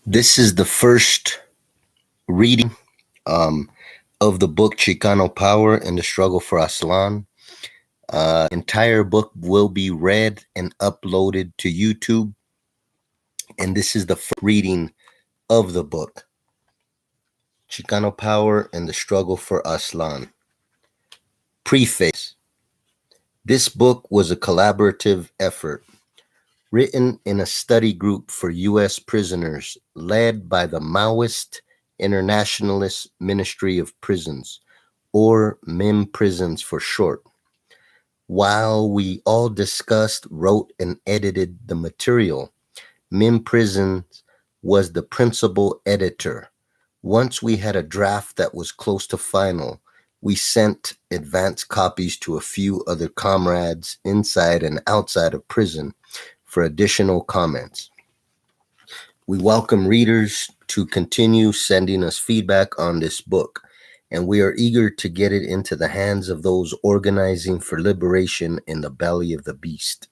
This is the first reading um, of the book Chicano Power and the Struggle for Aztlan. Entire book will be read and uploaded to YouTube, and this is the first reading of the book Chicano Power and the Struggle for Aztlan. Preface. This book was a collaborative effort written in a study group for U.S. prisoners led by the Maoist Internationalist Ministry of Prisons, or MIM Prisons for short. While we all discussed, wrote, and edited the material, MIM Prisons was the principal editor. Once we had a draft that was close to final, we sent advance copies to a few other comrades inside and outside of prison for additional comments. We welcome readers to continue sending us feedback on this book, and we are eager to get it into the hands of those organizing for liberation in the belly of the beast.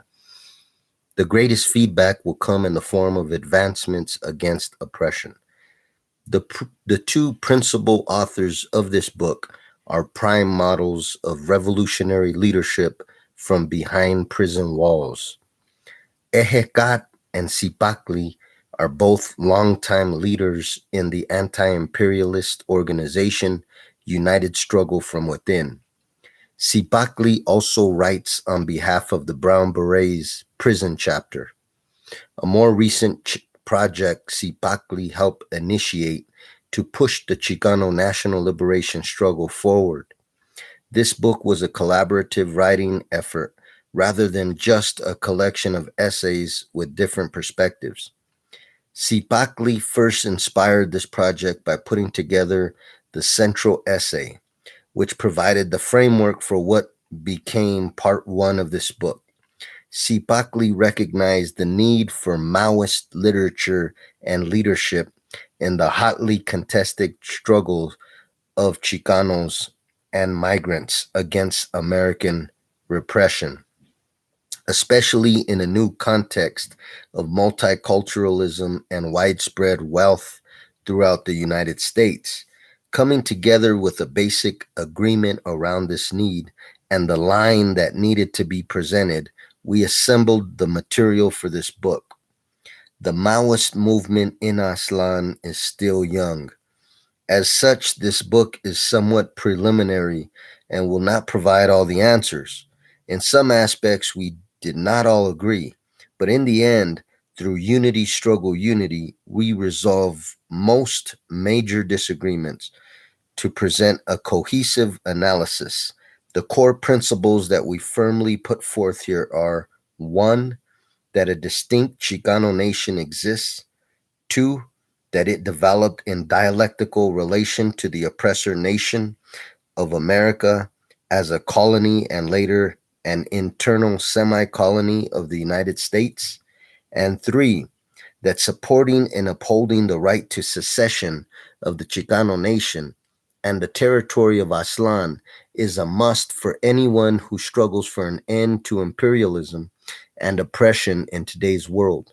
The greatest feedback will come in the form of advancements against oppression. The two principal authors of this book are prime models of revolutionary leadership from behind prison walls. Ejecat and Sipakli are both longtime leaders in the anti-imperialist organization United Struggle from Within. Sipakli also writes on behalf of the Brown Berets prison chapter. A more recent project Sipakli helped initiate to push the Chicano national liberation struggle forward. This book was a collaborative writing effort rather than just a collection of essays with different perspectives. Sipakli first inspired this project by putting together the central essay, which provided the framework for what became part one of this book. Sipakli recognized the need for Maoist literature and leadership in the hotly contested struggles of Chicanos and migrants against American repression, especially in a new context of multiculturalism and widespread wealth throughout the United States. Coming together with a basic agreement around this need and the line that needed to be presented, we assembled the material for this book. The Maoist movement in Aztlan is still young. As such, this book is somewhat preliminary and will not provide all the answers. In some aspects, we did not all agree, but in the end, through unity, struggle, unity, we resolve most major disagreements to present a cohesive analysis. The core principles that we firmly put forth here are: one, that a distinct Chicano nation exists; two, that it developed in dialectical relation to the oppressor nation of America as a colony and later an internal semi-colony of the United States; and three, that supporting and upholding the right to secession of the Chicano nation and the territory of Aztlan is a must for anyone who struggles for an end to imperialism and oppression in today's world.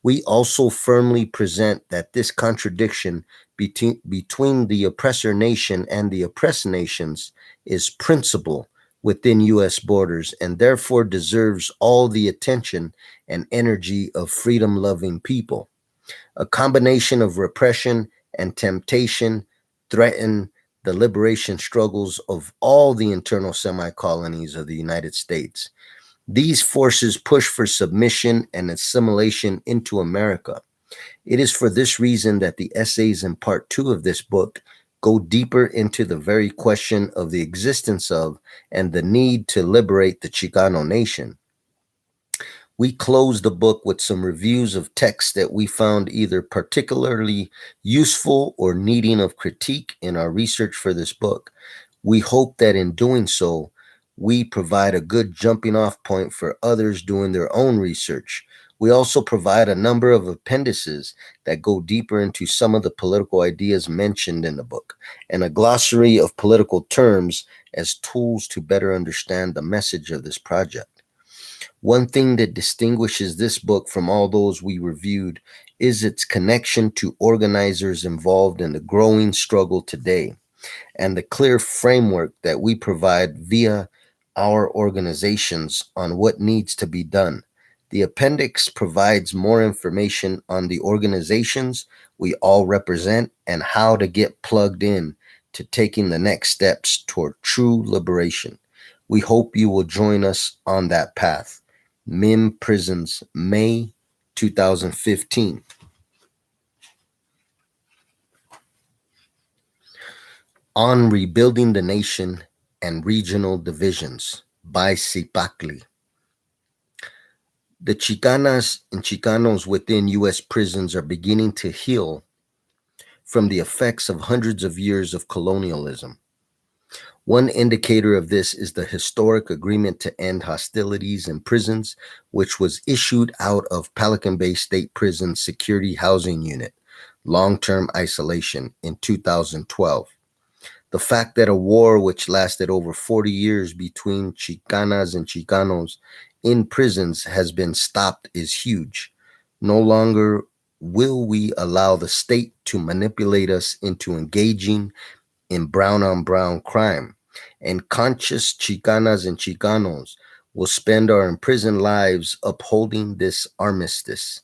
We also firmly present that this contradiction between the oppressor nation and the oppressed nations is principle within U.S. borders and therefore deserves all the attention and energy of freedom-loving people. A combination of repression and temptation threaten the liberation struggles of all the internal semi-colonies of the United States. These forces push for submission and assimilation into America. It is for this reason that the essays in part two of this book go deeper into the very question of the existence of and the need to liberate the Chicano nation. We close the book with some reviews of texts that we found either particularly useful or needing of critique in our research for this book. We hope that in doing so, we provide a good jumping off point for others doing their own research. We also provide a number of appendices that go deeper into some of the political ideas mentioned in the book, and a glossary of political terms as tools to better understand the message of this project. One thing that distinguishes this book from all those we reviewed is its connection to organizers involved in the growing struggle today and the clear framework that we provide via our organizations on what needs to be done. The appendix provides more information on the organizations we all represent and how to get plugged in to taking the next steps toward true liberation. We hope you will join us on that path. MIM Prisons, May 2015. On Rebuilding the Nation and Regional Divisions by Sipakli. The Chicanas and Chicanos within U.S. prisons are beginning to heal from the effects of hundreds of years of colonialism. One indicator of this is the historic agreement to end hostilities in prisons, which was issued out of Pelican Bay State Prison Security Housing Unit, long-term isolation, in 2012. The fact that a war which lasted over 40 years between Chicanas and Chicanos in prisons has been stopped is huge. No longer will we allow the state to manipulate us into engaging in brown on brown crime. And conscious Chicanas and Chicanos will spend our imprisoned lives upholding this armistice.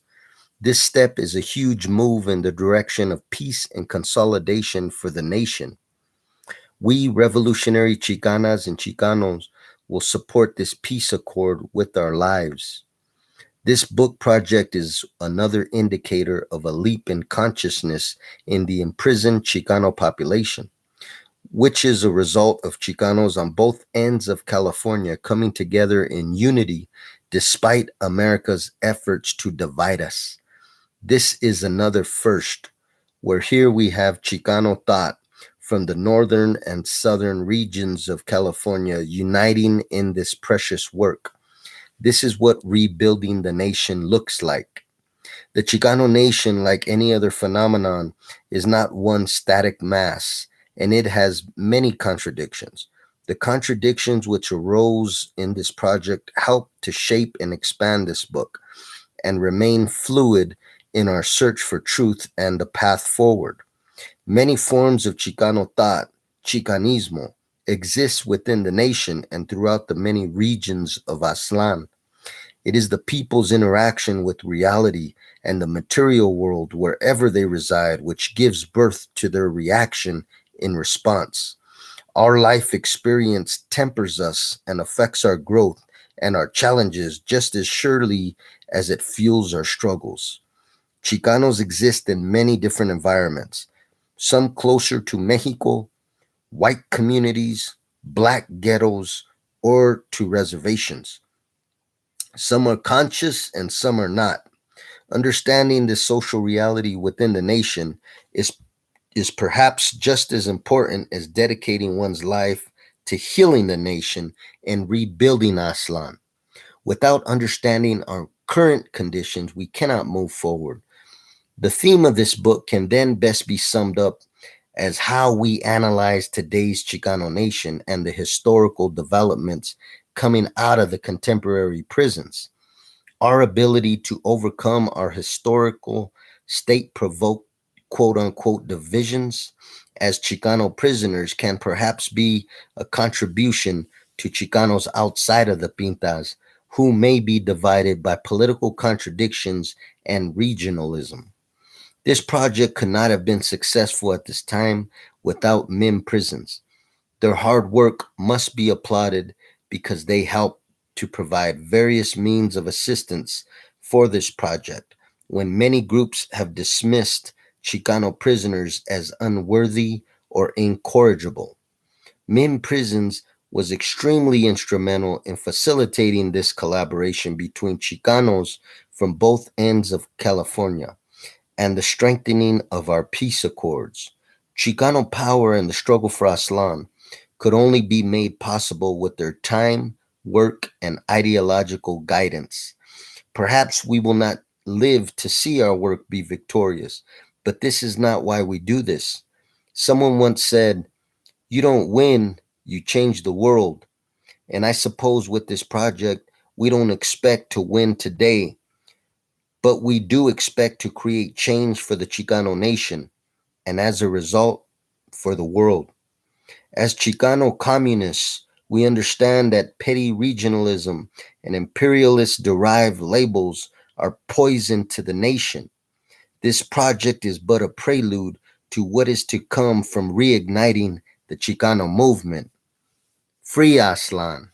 This step is a huge move in the direction of peace and consolidation for the nation. We revolutionary Chicanas and Chicanos will support this peace accord with our lives. This book project is another indicator of a leap in consciousness in the imprisoned Chicano population, which is a result of Chicanos on both ends of California coming together in unity despite America's efforts to divide us. This is another first, where here we have Chicano thought from the northern and southern regions of California uniting in this precious work. This is what rebuilding the nation looks like. The Chicano nation, like any other phenomenon, is not one static mass, and it has many contradictions. The contradictions which arose in this project help to shape and expand this book and remain fluid in our search for truth and the path forward. Many forms of Chicano thought, Chicanismo, exist within the nation and throughout the many regions of Aztlan. It is the people's interaction with reality and the material world wherever they reside which gives birth to their reaction in response. Our life experience tempers us and affects our growth and our challenges just as surely as it fuels our struggles. Chicanos exist in many different environments, some closer to Mexico, white communities, black ghettos, or to reservations. Some are conscious and some are not. Understanding this social reality within the nation is perhaps just as important as dedicating one's life to healing the nation and rebuilding Aztlan. Without understanding our current conditions, we cannot move forward. The theme of this book can then best be summed up as how we analyze today's Chicano nation and the historical developments coming out of the contemporary prisons. Our ability to overcome our historical state provoked quote unquote divisions as Chicano prisoners can perhaps be a contribution to Chicanos outside of the Pintas who may be divided by political contradictions and regionalism. This project could not have been successful at this time without MIM prisons. Their hard work must be applauded because they help to provide various means of assistance for this project when many groups have dismissed Chicano prisoners as unworthy or incorrigible. MIM Prisons was extremely instrumental in facilitating this collaboration between Chicanos from both ends of California and the strengthening of our peace accords. Chicano Power and the struggle for Aztlan could only be made possible with their time, work, and ideological guidance. Perhaps we will not live to see our work be victorious, but this is not why we do this. Someone once said, "You don't win, you change the world." And I suppose with this project, We don't expect to win today, but we do expect to create change for the Chicano nation and as a result, for the world. As Chicano communists, we understand that petty regionalism and imperialist derived labels are poison to the nation. This project is but a prelude to what is to come from reigniting the Chicano movement. Free Aztlan.